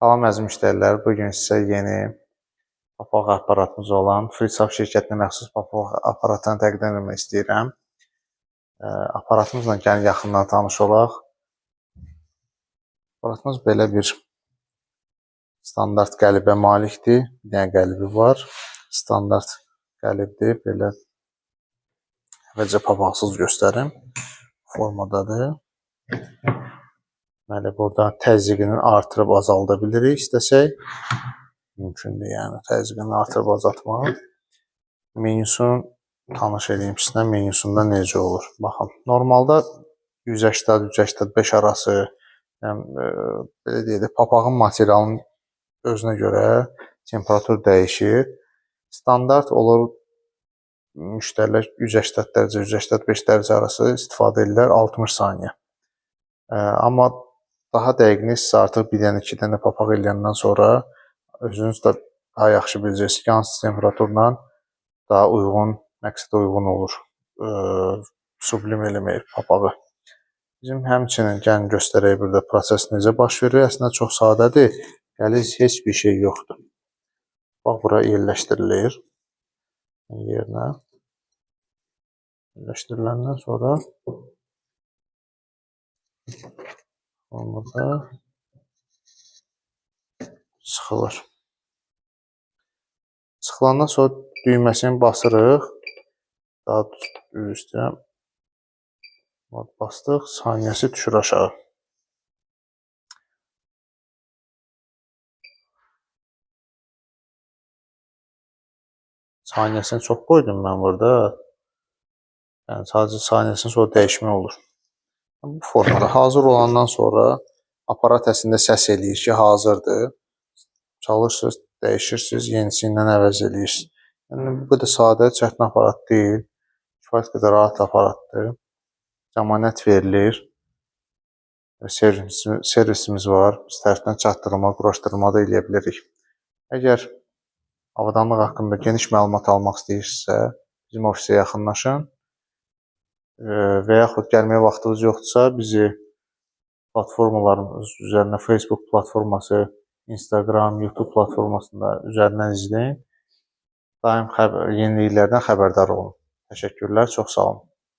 Salam əziz müştərilər, bugün sizə yeni papaq aparatımız olan FreeSav şirkətinə məxsus papaq aparatını təqdim etmək istəyirəm. Aparatımızla gəlin yaxından tanış olaq. Aparatımız belə bir standart qəlibə malikdir. Bir dənə qəlibi var. Standart qəlibdir. Belə əvvəlcə papaqsız göstərim. Formadadır. Deməli, burada təzyiqini artırıb azalda bilirik istəsək. Mümkündür, yəni təzyiqini artırıb azaltmaq. Menyusunu tanış edeyim sizə, menyusunda necə olur. Baxın, normalda 180-185 arası, yəni, belə deyək də, papağın materialının özünə görə temperatur dəyişir. Standart olur, müştərilər 180 dərəcə, 185 dərəcə arası istifadə edirlər 60 saniyə. Amma daha dəqiqini siz artıq bir dənə, iki dənə papaq eləyəndən sonra özünüz də daha yaxşı biləcəksiniz ki, hansı temperaturla daha uyğun, məqsədə uyğun olur sublim eləmək papağı. Bizim həmçinin gəlin göstərək burada proses necə baş verir. Əslində çox sadədir. Qəliz heç bir şey yoxdur. Bax, bura yerləşdirilir. Yerinə yerləşdiriləndən sonra formada sıxılır. Sıxılandan sonra düyməsini basırıq. Daha düz istəyirəm. Bastıq, saniyəsi düşür aşağı. Saniyəsini çox qoydum mən burada. Yəni sadəcə saniyəsini sonra dəyişmək olur. Bu formada hazır olandan sonra aparat əslində səs eləyir ki, hazırdır. Çalışırsınız, dəyişirsiniz, yenisi ilə əvəz eləyirsiniz. Yəni bu qədər sadə, çətin aparat deyil. Kifayət qədər rahat aparatdır. Zəmanət verilir. Servisimiz var. Biz tərəfdən çatdırılma, quraşdırılma da eləyə bilirik. Əgər avadanlıq haqqında geniş məlumat almaq istəyirsinizsə, bizim ofisə yaxınlaşın və yaxud gəlməyə vaxtınız yoxdursa, bizi platformalarımız üzərindən Facebook platforması, Instagram, YouTube platformasında üzərindən izləyin. Daim yeniliklərdən xəbərdar olun. Təşəkkürlər, çox sağ olun.